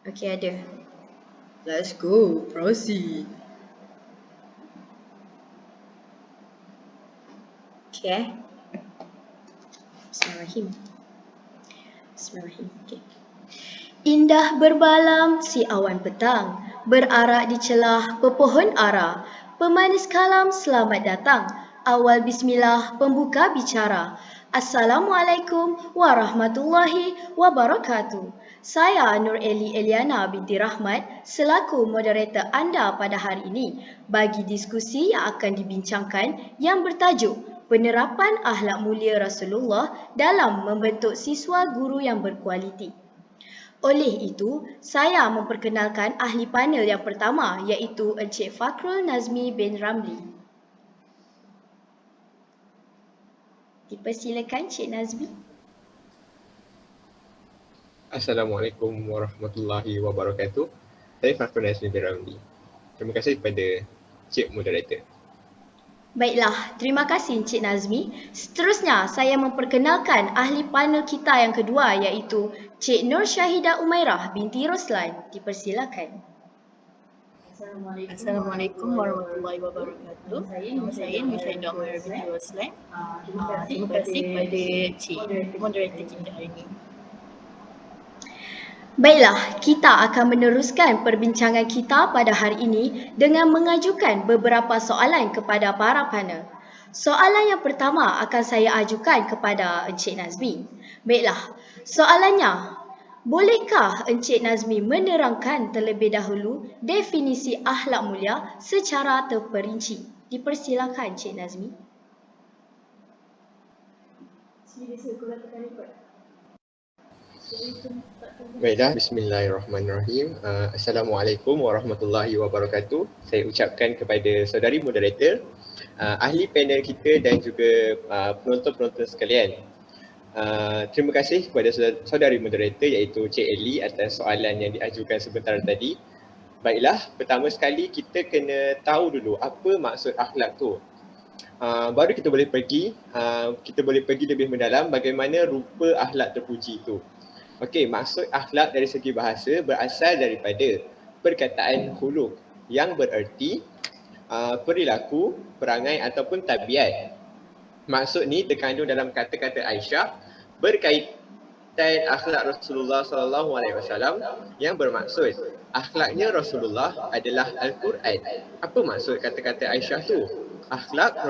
Okey, ada. Let's go, proceed. Okay. Bismillahirrahmanirrahim. Bismillahirrahmanirrahim. Okay. Indah berbalam si awan petang, berarak di celah pepohon ara. Pemanis kalam selamat datang, awal bismillah pembuka bicara. Assalamualaikum warahmatullahi wabarakatuh. Saya Nur Eli Eliana binti Rahmat selaku moderator anda pada hari ini bagi diskusi yang akan dibincangkan yang bertajuk penerapan akhlak mulia Rasulullah dalam membentuk siswa guru yang berkualiti. Oleh itu, saya memperkenalkan ahli panel yang pertama iaitu Encik Fakhrul Nazmi bin Ramli. Dipersilakan Cik Nazmi. Assalamualaikum warahmatullahi wabarakatuh. Saya Fakhrul Nazmi bin Ramli. Terima kasih kepada Cik Moderator. Baiklah, terima kasih Encik Nazmi. Seterusnya, saya memperkenalkan ahli panel kita yang kedua iaitu Cik Nur Syahidah Umairah binti Roslan. Dipersilakan. Assalamualaikum warahmatullahi wabarakatuh. Nama saya Nur Syahidah Umairah binti Roslan. Terima kasih kepada Cik Moderator kita hari ini. Baiklah, kita akan meneruskan perbincangan kita pada hari ini dengan mengajukan beberapa soalan kepada para panel. Soalan yang pertama akan saya ajukan kepada Encik Nazmi. Baiklah, soalannya, bolehkah Encik Nazmi menerangkan terlebih dahulu definisi akhlak mulia secara terperinci? Dipersilakan Encik Nazmi. Baiklah, bismillahirrahmanirrahim. Assalamualaikum warahmatullahi wabarakatuh. Saya ucapkan kepada saudari moderator, ahli panel kita dan juga penonton-penonton sekalian. Terima kasih kepada saudari moderator iaitu Cik Eli atas soalan yang diajukan sebentar tadi. Baiklah, pertama sekali kita kena tahu dulu apa maksud akhlak tu. Baru kita boleh pergi lebih mendalam bagaimana rupa akhlak terpuji itu. Okey, maksud akhlak dari segi bahasa berasal daripada perkataan khuluq yang bererti perilaku, perangai ataupun tabiat. Maksud ni terkandung dalam kata-kata Aisyah berkaitan akhlak Rasulullah SAW yang bermaksud akhlaknya Rasulullah adalah Al-Quran. Apa maksud kata-kata Aisyah tu? Akhlaknya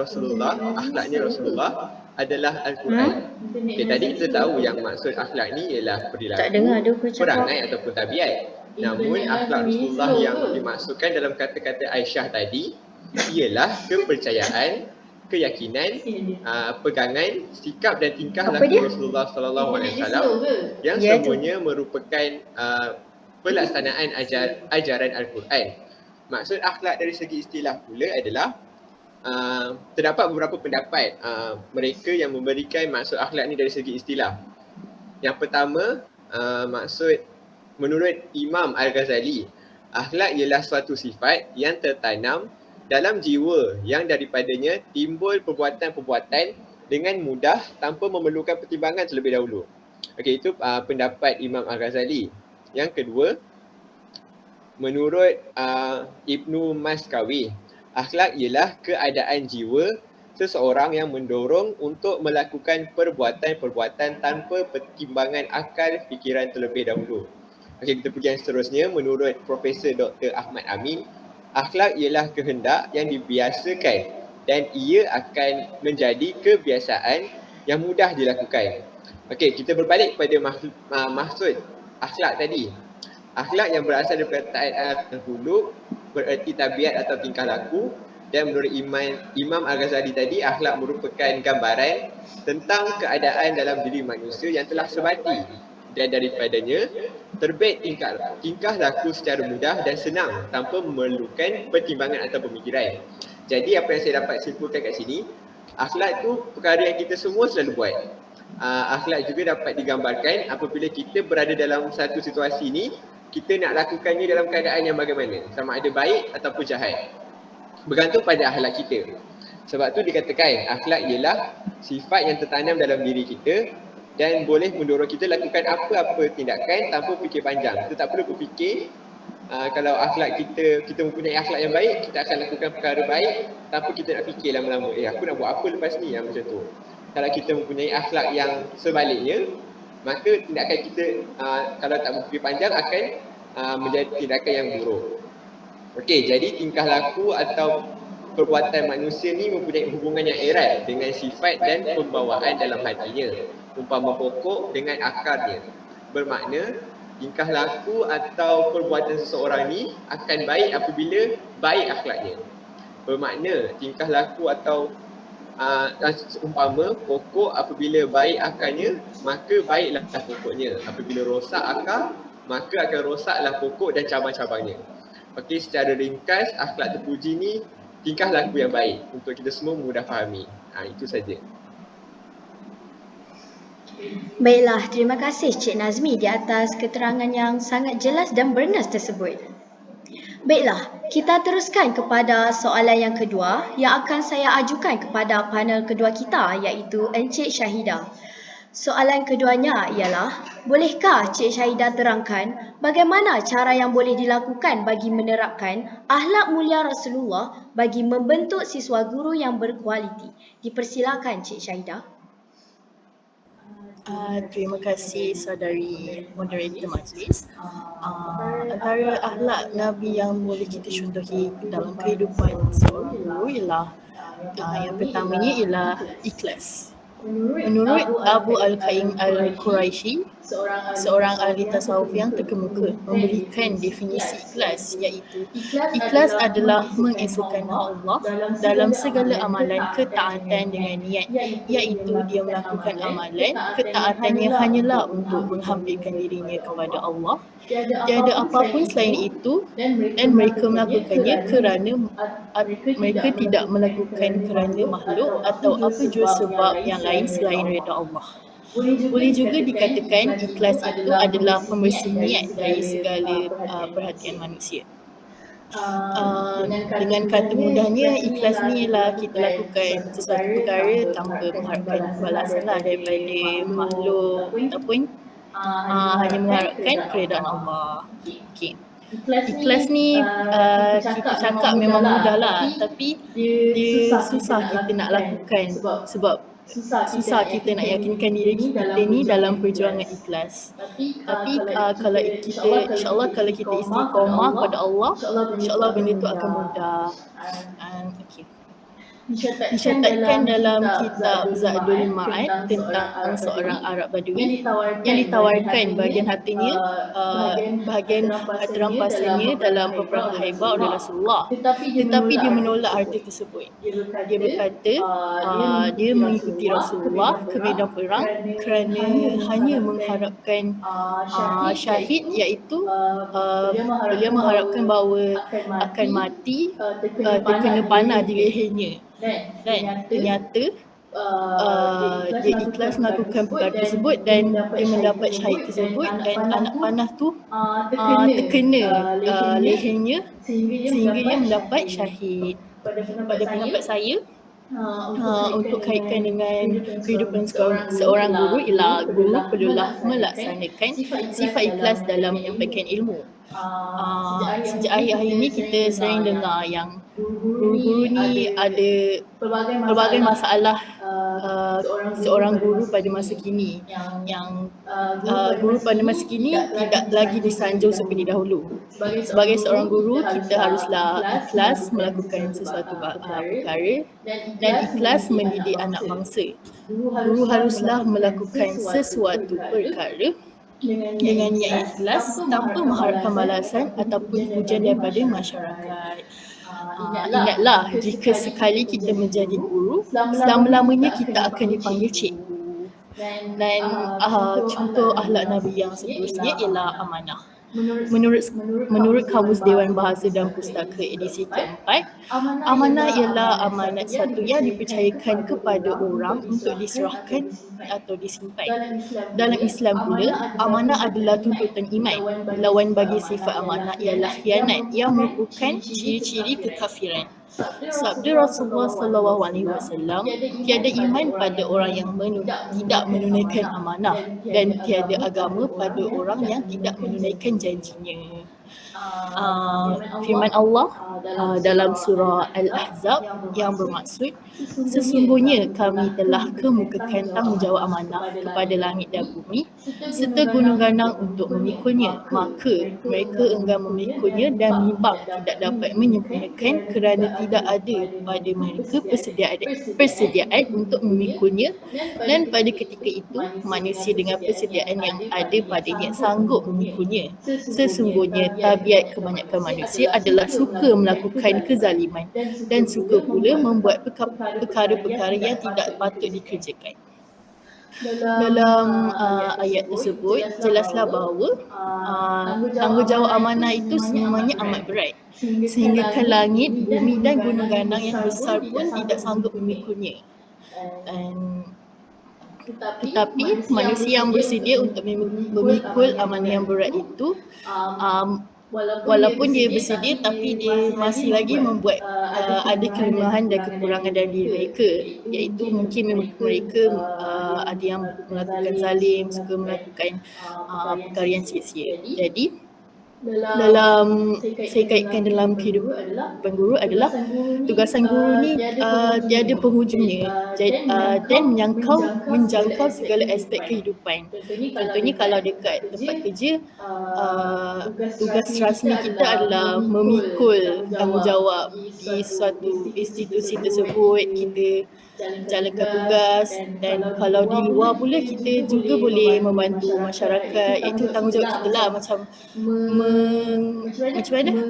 Rasulullah adalah Al-Quran. Okay, tadi kita tahu yang maksud akhlak ni ialah perilaku, perangai ataupun tabiat. Namun akhlak Rasulullah yang dimaksudkan dalam kata-kata Aisyah tadi ialah kepercayaan, keyakinan, pegangan, sikap dan tingkah laku Rasulullah SAW yang semuanya merupakan pelaksanaan ajaran Al-Quran. Maksud akhlak dari segi istilah pula adalah terdapat beberapa pendapat mereka yang memberikan maksud akhlak ni dari segi istilah. Yang pertama, maksud menurut Imam Al-Ghazali, akhlak ialah suatu sifat yang tertanam dalam jiwa yang daripadanya timbul perbuatan-perbuatan dengan mudah tanpa memerlukan pertimbangan terlebih dahulu. Okey, itu pendapat Imam Al-Ghazali. Yang kedua, menurut Ibnu Maskawi, akhlak ialah keadaan jiwa seseorang yang mendorong untuk melakukan perbuatan-perbuatan tanpa pertimbangan akal fikiran terlebih dahulu. Okey, kita pergi yang seterusnya. Menurut Profesor Dr. Ahmad Amin, akhlak ialah kehendak yang dibiasakan dan ia akan menjadi kebiasaan yang mudah dilakukan. Okey, kita berbalik kepada maksud akhlak tadi. Akhlak yang berasal daripada al-khuluq bererti tabiat atau tingkah laku, dan menurut Imam Al-Ghazali tadi, akhlak merupakan gambaran tentang keadaan dalam diri manusia yang telah sebati dan daripadanya terbit tingkah laku secara mudah dan senang tanpa memerlukan pertimbangan atau pemikiran. Jadi apa yang saya dapat simpulkan kat sini, akhlak tu perkara yang kita semua selalu buat. Akhlak juga dapat digambarkan apabila kita berada dalam satu situasi ni, kita nak lakukannya dalam keadaan yang bagaimana, sama ada baik ataupun jahat, bergantung pada akhlak kita. Sebab tu dikatakan akhlak ialah sifat yang tertanam dalam diri kita dan boleh mendorong kita lakukan apa-apa tindakan tanpa fikir panjang. Kita tak perlu berfikir kalau akhlak kita mempunyai akhlak yang baik, kita akan lakukan perkara baik tanpa kita nak fikir lama-lama, aku nak buat apa lepas ni, macam tu. Kalau kita mempunyai akhlak yang sebaliknya, maka tindakan kita kalau tak berfikir panjang akan menjadi tindakan yang buruk. Okey, jadi tingkah laku atau perbuatan manusia ni mempunyai hubungan yang erat dengan sifat dan pembawaan dalam hatinya, umpama pokok dengan akarnya. Bermakna tingkah laku atau perbuatan seseorang ni akan baik apabila baik akhlaknya. Bermakna tingkah laku atau umpama pokok apabila baik akarnya, maka baiklah pokoknya. Apabila rosak akar, maka akan rosaklah pokok dan cabang-cabangnya. Okey, secara ringkas, akhlak terpuji ni tingkah laku yang baik untuk kita semua mudah fahami. Itu saja. Baiklah, terima kasih Cik Nazmi di atas keterangan yang sangat jelas dan bernas tersebut. Baiklah, kita teruskan kepada soalan yang kedua yang akan saya ajukan kepada panel kedua kita, iaitu Encik Syahidah. Soalan keduanya ialah, bolehkah Cik Syahidah terangkan bagaimana cara yang boleh dilakukan bagi menerapkan akhlak mulia Rasulullah bagi membentuk siswa guru yang berkualiti? Dipersilakan Cik Syahidah. Terima kasih saudari moderator majlis. Antara akhlak Nabi yang boleh kita contohi dalam kehidupan seorang guru ialah yang pertamanya ialah ikhlas. Menurut Abu Al-Qaim Al-Quraisy, seorang ahli tasawuf yang terkemuka, memberikan definisi ikhlas, iaitu ikhlas adalah mengesahkan Allah dalam segala amalan ketaatan dengan niat, iaitu dia melakukan amalan ketaatannya hanyalah untuk menghampirkan dirinya kepada Allah, tiada apapun selain itu, dan mereka melakukannya kerana mereka tidak melakukan kerana makhluk atau apa jua sebab yang lain selain redha Allah. Boleh juga dikatakan ikhlas itu adalah pembersih niat dari segala perhatian manusia. Dengan kata mudahnya, ikhlas ni ialah kita lakukan sesuatu perkara tanpa mengharapkan balasan daripada makhluk ataupun hanya mengharapkan keredaan Allah. Okay. Ikhlas ni kita cakap memang mudah lah, tapi dia susah kita nak lakukan sebab susah kita nak yakinkan diri kita ni dalam perjuangan ikhlas. Tapi kalau kita, insyaAllah kalau kita istiqamah pada Allah, insyaAllah benda tu akan mudah. Okay. Dicatatkan dalam kitab Zadul Ma'ad tentang seorang Arab Badui yang ditawarkan bahagian hartanya, bahagian harta rampasannya dalam peperangan Khaybar oleh Rasulullah, tetapi dia menolak harta tersebut. Dia berkata dia mengikuti Rasulullah ke medan perang kerana hanya mengharapkan syahid, iaitu beliau mengharapkan bahawa akan mati terkena panah di lehernya. Dan ternyata dia ikhlas melakukan perkara tersebut dan dia mendapat syahid tersebut, dan anak panah tu terkena lehernya sehingga dia mendapat syahid. Pada pendapat saya, untuk kaitkan dengan kehidupan seorang guru ialah guru perlulah melaksanakan sifat ikhlas dalam menyampaikan ilmu. Sejak akhir-akhir ini kita sering dengar yang guru-guru ni ada pelbagai masalah. Seorang guru pada masa kini yang guru pada masa kini tidak lagi disanjung seperti dahulu. Sebagai seorang guru, kita haruslah ikhlas melakukan sesuatu perkara dan ikhlas mendidik anak bangsa. Guru haruslah melakukan sesuatu perkara dengan niat yang ikhlas tanpa mengharapkan balasan ataupun pujian daripada masyarakat. Ingatlah, jika sekali kita menjadi guru, selama-lamanya kita akan dipanggil cikgu. Dan contoh akhlak Nabi yang seterusnya ialah amanah. Menurut Kamus Dewan Bahasa dan Pustaka edisi keempat, amanah ialah amanat satu yang dipercayakan kepada orang untuk diserahkan atau disimpan. Dalam Islam pula, amanah adalah tuntutan iman. Lawan bagi sifat amanah ialah khianat yang merupakan ciri-ciri kekafiran. Sabda Rasulullah SAW, tiada iman pada orang yang tidak menunaikan amanah dan tiada agama pada orang yang tidak menunaikan janjinya. Firman Allah dalam surah Al-Ahzab yang bermaksud, sesungguhnya kami telah kemukakan tanggungjawab amanah kepada langit dan bumi serta gunung ganang untuk memikulnya, maka mereka enggan memikulnya dan bimbang tidak dapat menyempurnakan kerana tidak ada pada mereka persediaan untuk memikulnya, dan pada ketika itu manusia dengan persediaan yang ada padanya sanggup memikulnya. Sesungguhnya tabiat kebanyakan manusia adalah suka melakukan kezaliman dan suka pula membuat perkara-perkara yang tidak patut dikerjakan. Dalam ayat tersebut jelaslah bahawa tanggungjawab amanah itu semuanya amat berat, sehingga ke langit, bumi dan gunung ganang yang besar pun tidak sanggup memikulnya. Tetapi manusia yang bersedia untuk memikul amanah yang berat itu, walaupun dia bersedia tapi dia masih lagi membuat ada kelemahan dan kekurangan dalam diri mereka, iaitu mungkin mereka ada yang melakukan zalim, suka melakukan perkara yang sia-sia. Jadi dalam saya kaitkan dalam kehidupan guru adalah tugasan guru ni tiada penghujungnya dan menjangkau segala aspek kehidupan. Contohnya kalau dekat tempat kerja, tugas rasmi kita adalah memikul tanggungjawab di suatu institusi tersebut, kita jalankan tugas, dan kalau di luar pula kita juga boleh membantu masyarakat, iaitu tanggungjawab kita lah, macam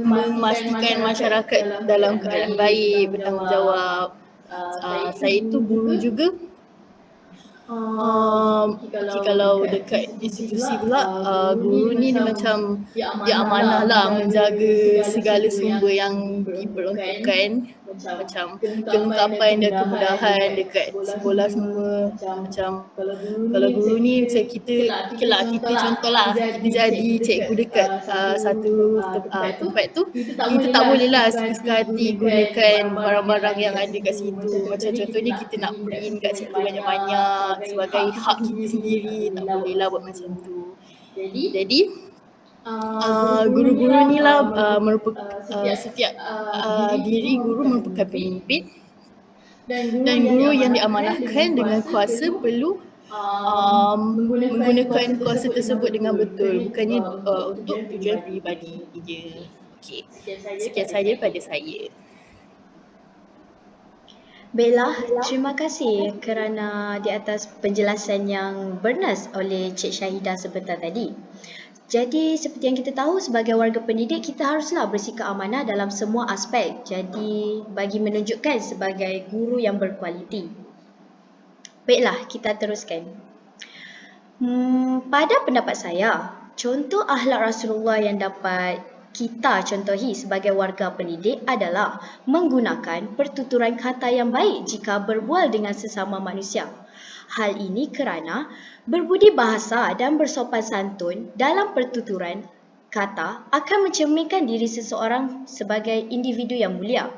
memastikan masyarakat dalam keadaan baik, bertanggungjawab. Saya itu guru juga. Kalau dekat institusi pula, guru ni dia macam dia amanah lah menjaga segala sumber yang diperuntukkan, macam kelengkapan dan kemudahan dekat sekolah semua. Macam kalau guru ni macam kita contohlah kita jadi cikgu dekat satu tempat tu, kita tak boleh lah suka hati gunakan barang-barang yang ada kat situ. Macam contohnya kita nak print kat situ banyak-banyak sebagai hak kita sendiri, tak boleh lah buat macam tu. Jadi guru-guru ni lah merupakan setiap diri guru merupakan pemimpin, dan guru yang diamanahkan dengan kuasa perlu menggunakan kuasa tersebut dengan betul, bukannya untuk tujuan peribadi je. Okey, sekian saja pada saya. Baiklah, terima kasih kerana di atas penjelasan yang bernas oleh Cik Syahidah sebentar tadi. Jadi seperti yang kita tahu, sebagai warga pendidik kita haruslah bersikap amanah dalam semua aspek. Jadi bagi menunjukkan sebagai guru yang berkualiti. Baiklah, kita teruskan. Pada pendapat saya, contoh akhlak Rasulullah yang dapat kita contohi sebagai warga pendidik adalah menggunakan pertuturan kata yang baik jika berbual dengan sesama manusia. Hal ini kerana berbudi bahasa dan bersopan santun dalam pertuturan kata akan mencerminkan diri seseorang sebagai individu yang mulia.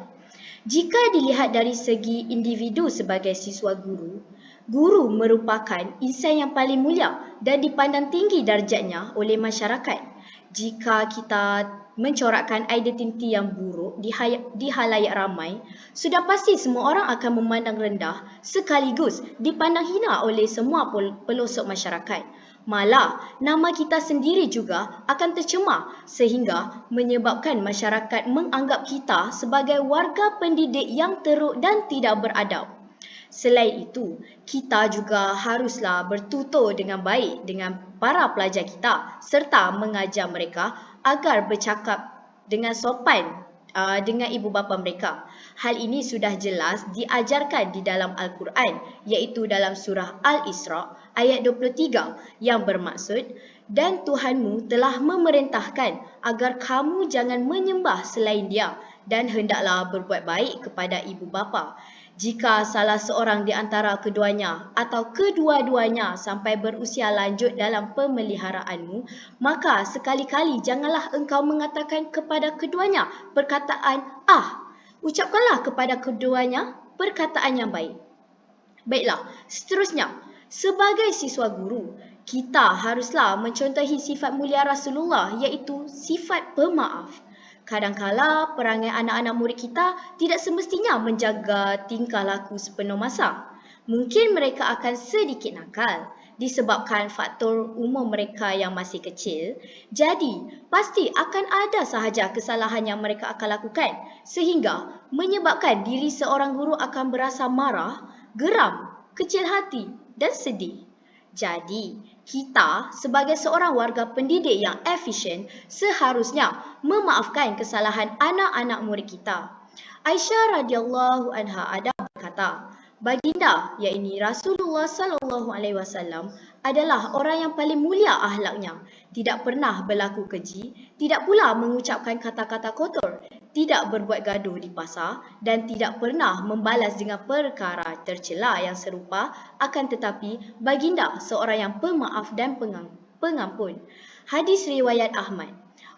Jika dilihat dari segi individu sebagai siswa guru, guru merupakan insan yang paling mulia dan dipandang tinggi darjatnya oleh masyarakat. Jika kita mencorakkan identiti yang buruk di halayak ramai, sudah pasti semua orang akan memandang rendah sekaligus dipandang hina oleh semua pelosok masyarakat. Malah, nama kita sendiri juga akan tercemar sehingga menyebabkan masyarakat menganggap kita sebagai warga pendidik yang teruk dan tidak beradab. Selain itu, kita juga haruslah bertutur dengan baik dengan para pelajar kita serta mengajar mereka agar bercakap dengan sopan dengan ibu bapa mereka. Hal ini sudah jelas diajarkan di dalam Al-Quran, iaitu dalam surah Al-Isra ayat 23 yang bermaksud, dan Tuhanmu telah memerintahkan agar kamu jangan menyembah selain Dia dan hendaklah berbuat baik kepada ibu bapa. Jika salah seorang di antara keduanya atau kedua-duanya sampai berusia lanjut dalam pemeliharaanmu, maka sekali-kali janganlah engkau mengatakan kepada keduanya perkataan Ucapkanlah kepada keduanya perkataan yang baik. Baiklah, seterusnya, sebagai siswa guru, kita haruslah mencontohi sifat mulia Rasulullah iaitu sifat pemaaf. Kadangkala perangai anak-anak murid kita tidak semestinya menjaga tingkah laku sepenuh masa. Mungkin mereka akan sedikit nakal disebabkan faktor umur mereka yang masih kecil. Jadi, pasti akan ada sahaja kesalahan yang mereka akan lakukan sehingga menyebabkan diri seorang guru akan berasa marah, geram, kecil hati dan sedih. Jadi, kita sebagai seorang warga pendidik yang efisien seharusnya memaafkan kesalahan anak-anak murid kita. Aisyah radhiyallahu anha ada berkata, baginda yakni Rasulullah sallallahu alaihi wasallam adalah orang yang paling mulia akhlaknya, tidak pernah berlaku keji, tidak pula mengucapkan kata-kata kotor, tidak berbuat gaduh di pasar dan tidak pernah membalas dengan perkara tercela yang serupa, akan tetapi baginda seorang yang pemaaf dan pengampun. Hadis riwayat Ahmad.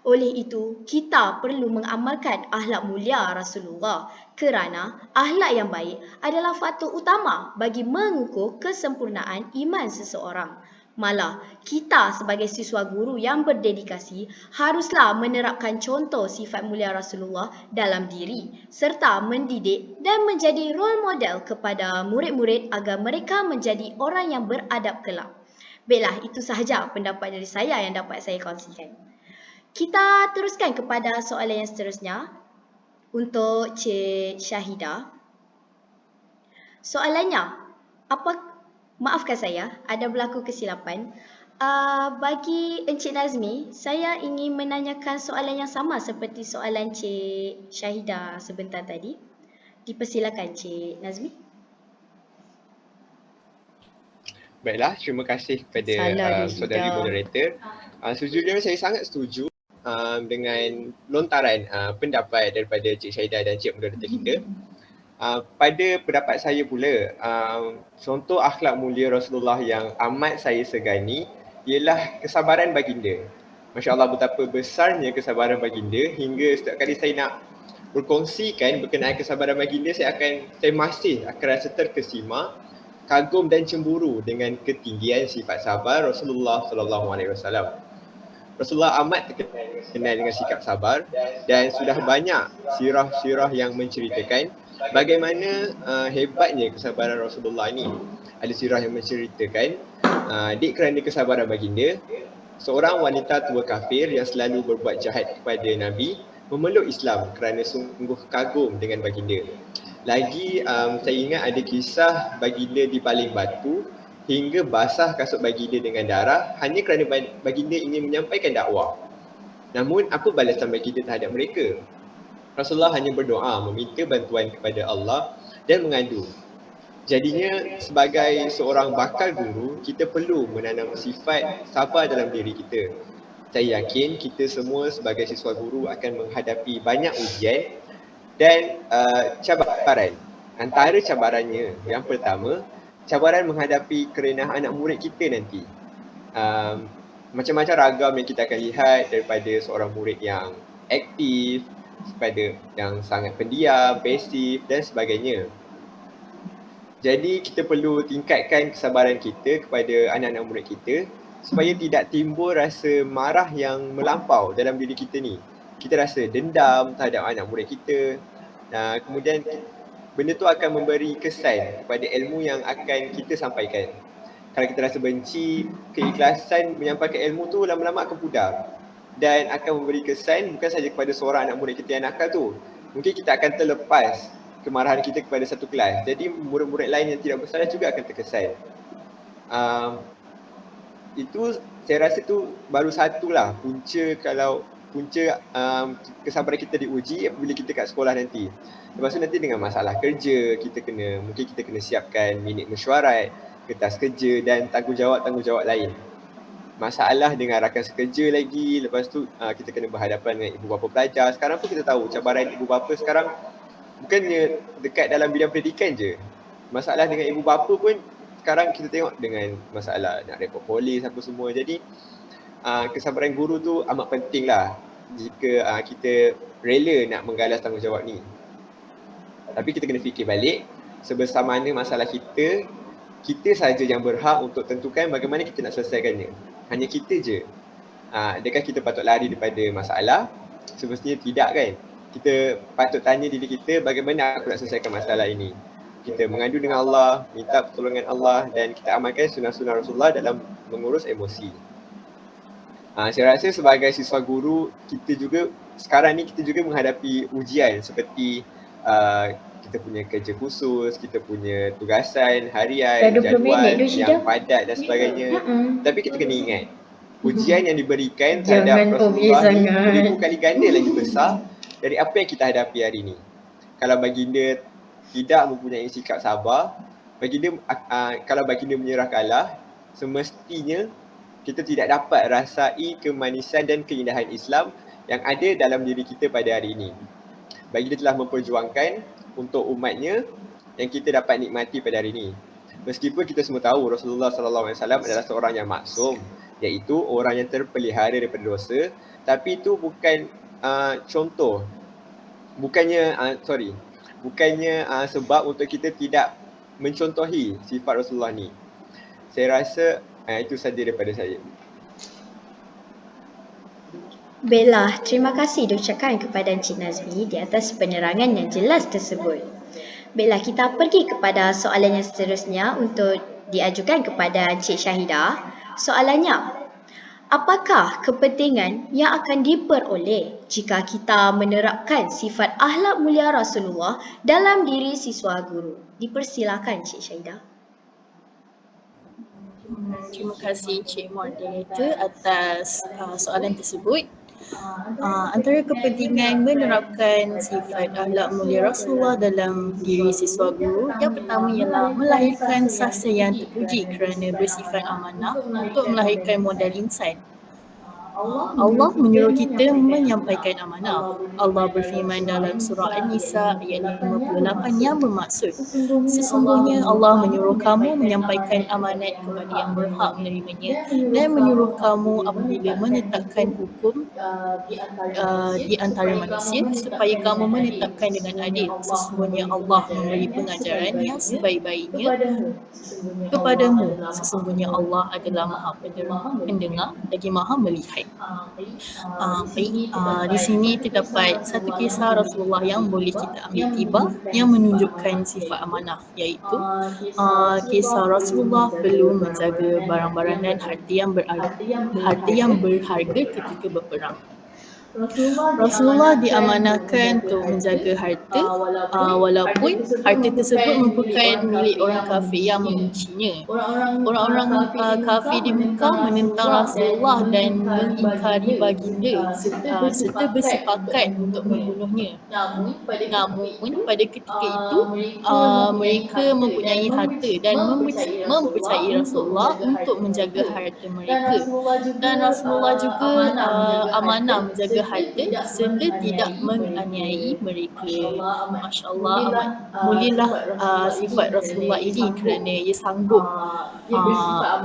Oleh itu, kita perlu mengamalkan akhlak mulia Rasulullah kerana akhlak yang baik adalah faktor utama bagi mengukur kesempurnaan iman seseorang. Malah, kita sebagai siswa guru yang berdedikasi haruslah menerapkan contoh sifat mulia Rasulullah dalam diri serta mendidik dan menjadi role model kepada murid-murid agar mereka menjadi orang yang beradab kelak. Baiklah, itu sahaja pendapat dari saya yang dapat saya kongsikan. Kita teruskan kepada soalan yang seterusnya untuk Cik Syahidah. Soalannya, maafkan saya, ada berlaku kesilapan. Bagi Encik Nazmi, saya ingin menanyakan soalan yang sama seperti soalan Cik Syahidah sebentar tadi. Dipersilakan Cik Nazmi. Baiklah, terima kasih kepada saudari moderator. Sejujurnya saya sangat setuju dengan lontaran pendapat daripada Cik Syahidah dan Cik moderator kita. Pada pendapat saya pula, contoh akhlak mulia Rasulullah yang amat saya segani ialah kesabaran baginda. Masya Allah, betapa besarnya kesabaran baginda hingga setiap kali saya nak berkongsikan berkenaan kesabaran baginda, saya masih akan rasa terkesima, kagum dan cemburu dengan ketinggian sifat sabar Rasulullah SAW. Rasulullah amat terkenal dengan sikap sabar dan sudah banyak sirah-sirah yang menceritakan bagaimana hebatnya kesabaran Rasulullah ini. Ada sirah yang menceritakan kerana kesabaran baginda, seorang wanita tua kafir yang selalu berbuat jahat kepada Nabi memeluk Islam kerana sungguh kagum dengan baginda. Lagi saya ingat ada kisah baginda dipaling batu hingga basah kasut baginda dengan darah hanya kerana baginda ingin menyampaikan dakwah. Namun apa balasan baginda terhadap mereka? Rasulullah hanya berdoa meminta bantuan kepada Allah dan mengadu. Jadinya sebagai seorang bakal guru, kita perlu menanam sifat sabar dalam diri kita. Saya yakin kita semua sebagai siswa guru akan menghadapi banyak ujian dan cabaran. Antara cabarannya, yang pertama, cabaran menghadapi kerenah anak murid kita nanti. Macam-macam ragam yang kita akan lihat, daripada seorang murid yang aktif, kepada yang sangat pendiam, pasif dan sebagainya. Jadi kita perlu tingkatkan kesabaran kita kepada anak-anak murid kita supaya tidak timbul rasa marah yang melampau dalam diri kita ni. Kita rasa dendam terhadap anak murid kita. Kemudian benda tu akan memberi kesan kepada ilmu yang akan kita sampaikan. Kalau kita rasa benci, keikhlasan menyampaikan ilmu tu lama-lama akan pudar dan akan memberi kesan bukan sahaja kepada seorang anak murid kita yang nakal tu. Mungkin kita akan terlepas kemarahan kita kepada satu kelas. Jadi murid-murid lain yang tidak bersalah juga akan terkesan. Itu saya rasa tu baru satulah punca kesabaran kita diuji apabila kita kat sekolah nanti. Lepas tu nanti dengan masalah kerja, mungkin kita kena siapkan minit mesyuarat, kertas kerja dan tanggungjawab lain. Masalah dengan rakan sekerja lagi, lepas tu kita kena berhadapan dengan ibu bapa pelajar. Sekarang pun kita tahu cabaran ibu bapa sekarang bukannya dekat dalam bidang pendidikan je. Masalah dengan ibu bapa pun sekarang kita tengok dengan masalah nak rekod polis apa semua. Jadi kesabaran guru tu amat penting lah jika kita rela nak menggalas tanggungjawab ni. Tapi kita kena fikir balik, sebesar mana masalah kita saja yang berhak untuk tentukan bagaimana kita nak selesaikannya. Hanya kita je. Adakah kita patut lari daripada masalah? Semestinya tidak kan? Kita patut tanya diri kita, bagaimana aku nak selesaikan masalah ini? Kita mengadu dengan Allah, minta pertolongan Allah dan kita amalkan sunnah-sunnah Rasulullah dalam mengurus emosi. Saya rasa sebagai siswa guru, sekarang ni kita juga menghadapi ujian seperti kita punya kerja khusus, kita punya tugasan harian, jadual yang padat dan sebagainya. Tapi kita kena ingat, ujian yang diberikan terhadap Rasulullah ni beribu kali ganda lagi besar dari apa yang kita hadapi hari ni. Kalau baginda tidak mempunyai sikap sabar, kalau baginda menyerah kalah, semestinya kita tidak dapat rasai kemanisan dan keindahan Islam yang ada dalam diri kita pada hari ini. Baginda telah memperjuangkan untuk umatnya yang kita dapat nikmati pada hari ini. Meskipun kita semua tahu Rasulullah SAW adalah seorang yang maksum, iaitu orang yang terpelihara daripada dosa, tapi itu bukan contoh. Bukannya sebab untuk kita tidak mencontohi sifat Rasulullah ni. Saya rasa itu saja daripada saya. Baiklah, terima kasih diucapkan kepada Encik Nazmi di atas penerangan yang jelas tersebut. Baiklah, kita pergi kepada soalan yang seterusnya untuk diajukan kepada Encik Syahidah. Soalannya, apakah kepentingan yang akan diperoleh jika kita menerapkan sifat akhlak mulia Rasulullah dalam diri siswa guru? Dipersilakan Encik Syahidah. Terima kasih Cik Moderator atas soalan tersebut. Antara kepentingan menerapkan sifat akhlak mulia Rasulullah dalam diri siswa guru, yang pertama ialah melahirkan sahsia yang terpuji kerana bersifat amanah untuk melahirkan modal insan. Allah menyuruh kita menyampaikan amanah. Allah berfirman dalam surah An-Nisa ayat 58 yang bermaksud, sesungguhnya Allah menyuruh kamu menyampaikan amanat kepada yang berhak menerimanya dan menyuruh kamu apabila menetapkan hukum di antara manusia supaya kamu menetapkan dengan adil. Sesungguhnya Allah memberi pengajaran yang sebaik-baiknya kepadamu. Sesungguhnya Allah adalah Maha Pendengar lagi Maha Melihat. Di sini terdapat satu kisah Rasulullah yang boleh kita ambil tibar yang menunjukkan sifat amanah, iaitu kisah Rasulullah perlu menjaga barang-barang dan harta yang berharga ketika berperang. Rasulullah diamanahkan untuk menjaga harta walaupun harta tersebut merupakan milik orang kafir yang membencinya. Orang-orang kafir di Mekah menentang Rasulullah dan mengingkari baginda serta bersepakat untuk membunuhnya. Namun pada ketika itu mereka mempunyai harta dan mempercayai Rasulullah untuk menjaga harta mereka, dan Rasulullah juga amanah menjaga harta serta tidak menganiayai mereka. Masya Allah, amat mulialah sifat Rasulullah ini kerana ia sanggup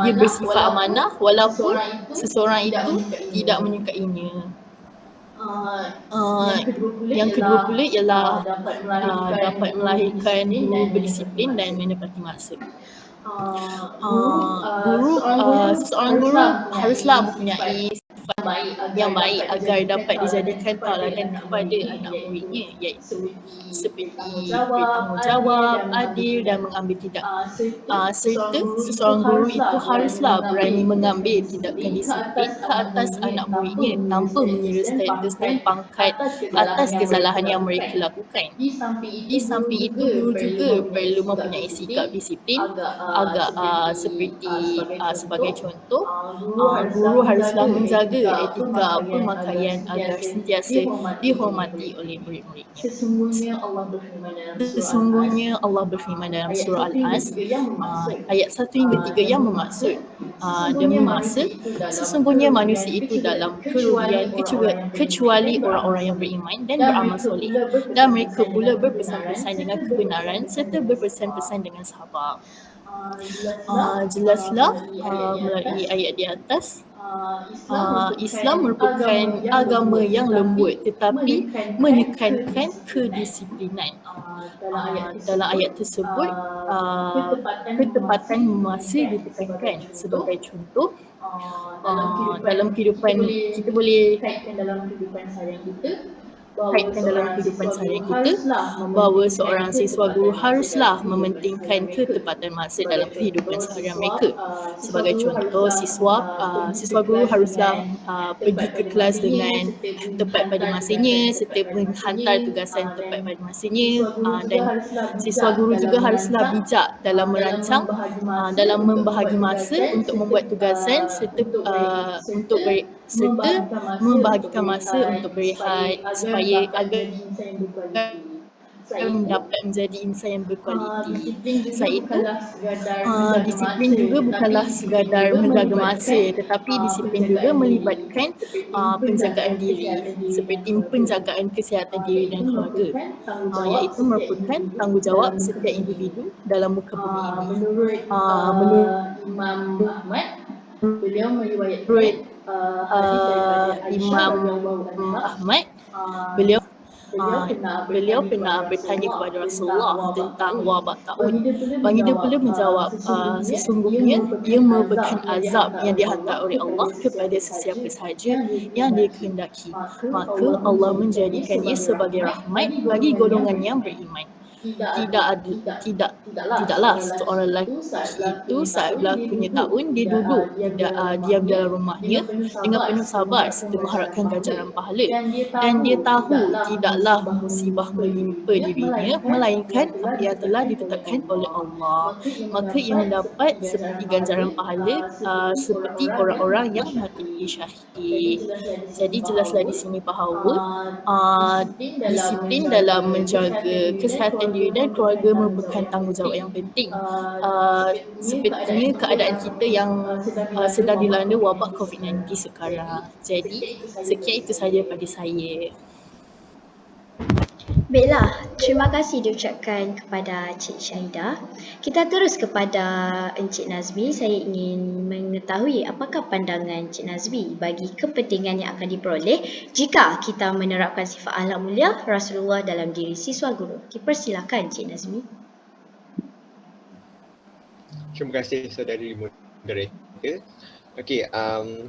dia bersifat amanah walaupun seseorang itu tidak menyukainya. Yang kedua pula ialah dapat melahirkan guru berdisiplin dan menepati masa. Seseorang guru haruslah mempunyai yang baik agar dapat dijadikan tauladan kepada anak muridnya, iaitu seperti bertanggungjawab, adil dan mengambil tindakan. Serta seseorang guru itu haruslah berani mengambil tindakan disiplin ke atas anak muridnya tanpa mengira status dan pangkat atas kesalahan yang mereka lakukan. Di samping itu, guru juga perlu mempunyai sikap disiplin seperti sebagai contoh, guru haruslah menjaga etika pemakaian agar sentiasa dihormati oleh murid-muridnya. Sesungguhnya Allah berfirman dalam surah Al-As ayat 1 hingga 3 yang bermaksud, demi masa, sesungguhnya manusia itu dalam kerugian kecuali orang-orang yang beriman dan beramal soleh, dan mereka pula berpesan-pesan dengan kebenaran serta berpesan-pesan dengan sabar. Jelaslah melalui ayat di atas Islam merupakan agama yang lembut tetapi menekankan kedisiplinan. Dalam ayat tersebut, ketepatan masa ditekankan. Sebagai contoh, dalam kehidupan kita boleh kaitkan dalam kehidupan seharian kita bahawa seorang siswa guru haruslah mementingkan ketepatan masa dalam kehidupan seharian mereka. Sebagai contoh, siswa guru haruslah pergi ke kelas dengan tepat pada masanya serta menghantar tugasan tepat pada masanya, dan siswa guru juga haruslah bijak dalam merancang, dalam membahagi masa untuk membuat tugasan serta membahagikan masa untuk berehat supaya agar dapat menjadi insan yang berkualiti. Selain itu, disiplin juga bukanlah sekadar menjaga masa tetapi disiplin juga melibatkan penjagaan diri seperti penjagaan kesihatan diri dan keluarga, iaitu merupakan tanggungjawab setiap individu dalam muka bumi ini. Menurut Imam Ahmad, beliau pernah bertanya kepada Rasulullah tentang wabak taun. Baginda pula menjawab, sesungguhnya ia merupakan azab yang dihantar oleh Allah kepada sesiapa sahaja yang dia kehendaki. Maka Allah menjadikannya sebagai rahmat bagi golongan yang beriman. Tidaklah seorang lelaki itu saat berlakunya taun dia duduk diam dalam rumahnya dengan penuh sabar serta mengharapkan ganjaran pahala, dan dia tahu tidaklah musibah menimpa dirinya melainkan apa yang telah ditetapkan oleh Allah. Maka ia mendapat seperti ganjaran pahala seperti orang-orang yang mati syahid. Jadi jelaslah di sini bahawa disiplin dalam menjaga kesihatan diri dan keluarga merupakan tanggungjawab yang penting. Sepertinya keadaan kita yang sedang dilanda wabak COVID-19 sekarang. Jadi sekian itu sahaja pada saya. Baiklah, terima kasih diucapkan kepada Cik Syahidah. Kita terus kepada Encik Nazmi. Saya ingin mengetahui apakah pandangan Cik Nazmi bagi kepentingan yang akan diperoleh jika kita menerapkan sifat akhlak mulia Rasulullah dalam diri siswa guru. Persilakan Cik Nazmi. Terima kasih saudari moderator. Okey,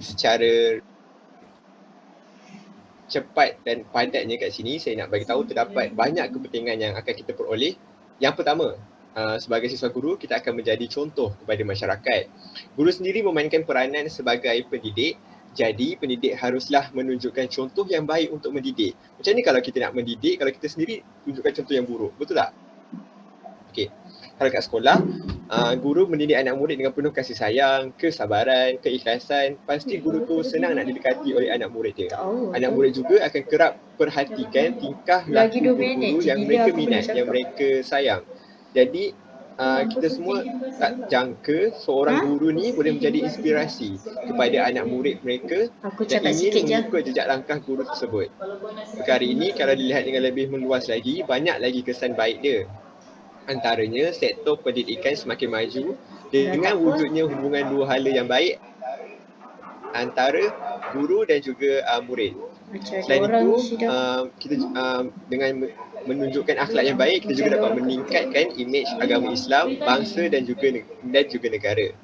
secara cepat dan padatnya kat sini saya nak bagi tahu terdapat banyak kepentingan yang akan kita peroleh. Yang pertama, sebagai siswa guru kita akan menjadi contoh kepada masyarakat. Guru sendiri memainkan peranan sebagai pendidik. Jadi pendidik haruslah menunjukkan contoh yang baik untuk mendidik. Macam ni kalau kita nak mendidik, kalau kita sendiri tunjukkan contoh yang buruk, betul tak? Okey. Kalau kat sekolah, guru mendidik anak murid dengan penuh kasih sayang, kesabaran, keikhlasan, pasti guru tu senang nak didekati oleh anak murid dia. Anak murid juga akan kerap perhatikan tingkah laku guru yang mereka minat, yang mereka sayang. Jadi kita semua tak jangka seorang guru ni boleh menjadi inspirasi kepada anak murid mereka yang ingin mengikut jejak langkah guru tersebut. Perkara ini kalau dilihat dengan lebih meluas lagi, banyak lagi kesan baik dia. Antaranya, sektor pendidikan semakin maju dengan wujudnya hubungan dua hala yang baik antara guru dan juga murid. Selain itu, kita dengan menunjukkan akhlak yang baik, kita juga dapat meningkatkan imej agama Islam, bangsa dan juga negara.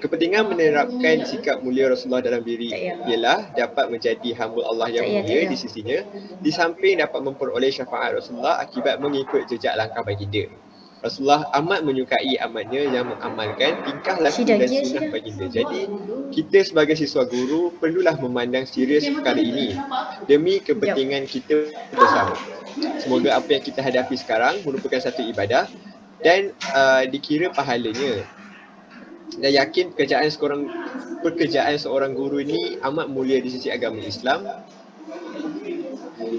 Kepentingan menerapkan sikap mulia Rasulullah dalam diri ialah dapat menjadi hamba Allah yang mulia di sisinya, di samping dapat memperoleh syafaat Rasulullah akibat mengikut jejak langkah baginda. Rasulullah amat menyukai amatnya yang mengamalkan tingkah laku dan sunnah baginda. Jadi, kita sebagai siswa guru perlulah memandang serius perkara ini demi kepentingan kita bersama. Semoga apa yang kita hadapi sekarang merupakan satu ibadah dan dikira pahalanya. Dan yakin pekerjaan seorang guru ini amat mulia di sisi agama Islam,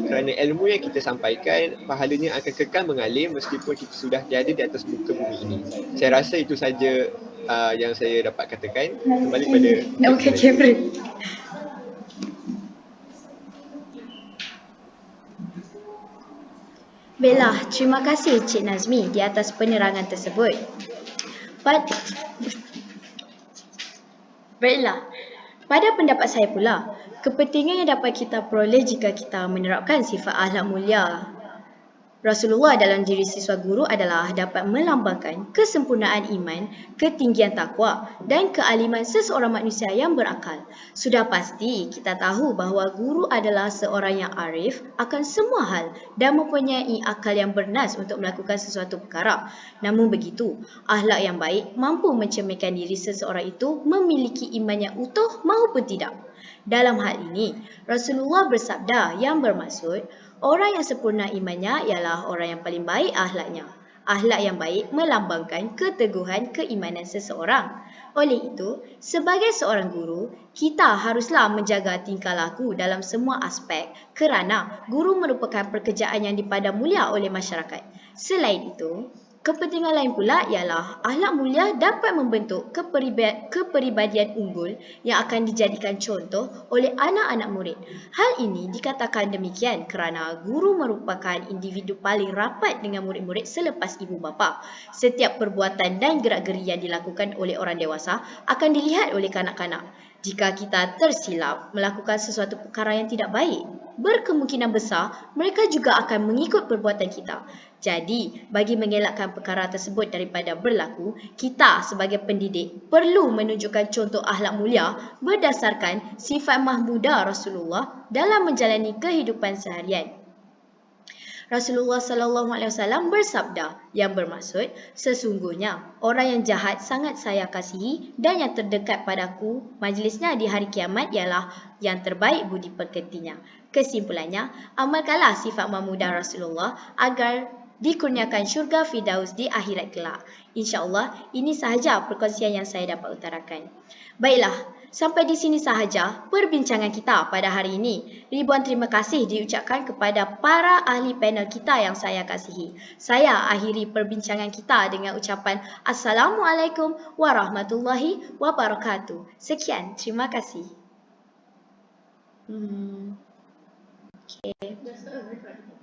kerana ilmu yang kita sampaikan pahalanya akan kekal mengalir meskipun kita sudah tiada di atas muka bumi ini. Saya rasa itu saja yang saya dapat katakan. Kembali pada Cameron. Baiklah, terima kasih Cik Nazmi di atas penerangan tersebut. Baiklah, Pada pendapat saya pula, kepentingan yang dapat kita peroleh jika kita menerapkan sifat akhlak mulia Rasulullah dalam diri siswa guru adalah dapat melambangkan kesempurnaan iman, ketinggian takwa dan kealiman seseorang manusia yang berakal. Sudah pasti kita tahu bahawa guru adalah seorang yang arif akan semua hal dan mempunyai akal yang bernas untuk melakukan sesuatu perkara. Namun begitu, akhlak yang baik mampu mencerminkan diri seseorang itu memiliki iman yang utuh maupun tidak. Dalam hal ini, Rasulullah bersabda yang bermaksud, orang yang sempurna imannya ialah orang yang paling baik akhlaknya. Akhlak yang baik melambangkan keteguhan keimanan seseorang. Oleh itu, sebagai seorang guru, kita haruslah menjaga tingkah laku dalam semua aspek kerana guru merupakan pekerjaan yang dipandang mulia oleh masyarakat. Selain itu, kepentingan lain pula ialah akhlak mulia dapat membentuk kepribadian unggul yang akan dijadikan contoh oleh anak-anak murid. Hal ini dikatakan demikian kerana guru merupakan individu paling rapat dengan murid-murid selepas ibu bapa. Setiap perbuatan dan gerak-geri yang dilakukan oleh orang dewasa akan dilihat oleh kanak-kanak. Jika kita tersilap melakukan sesuatu perkara yang tidak baik, berkemungkinan besar mereka juga akan mengikut perbuatan kita. Jadi, bagi mengelakkan perkara tersebut daripada berlaku, kita sebagai pendidik perlu menunjukkan contoh akhlak mulia berdasarkan sifat mahmudah Rasulullah dalam menjalani kehidupan seharian. Rasulullah SAW bersabda yang bermaksud, sesungguhnya orang yang jahat sangat saya kasihi dan yang terdekat padaku majlisnya di hari kiamat ialah yang terbaik budi pekertinya. Kesimpulannya, amalkanlah sifat mahmudah Rasulullah agar dikurniakan syurga Firdaus di akhirat kelak. InsyaAllah, ini sahaja perkongsian yang saya dapat utarakan. Baiklah, sampai di sini sahaja perbincangan kita pada hari ini. Ribuan terima kasih diucapkan kepada para ahli panel kita yang saya kasihi. Saya akhiri perbincangan kita dengan ucapan Assalamualaikum warahmatullahi wabarakatuh. Sekian, terima kasih. Okay.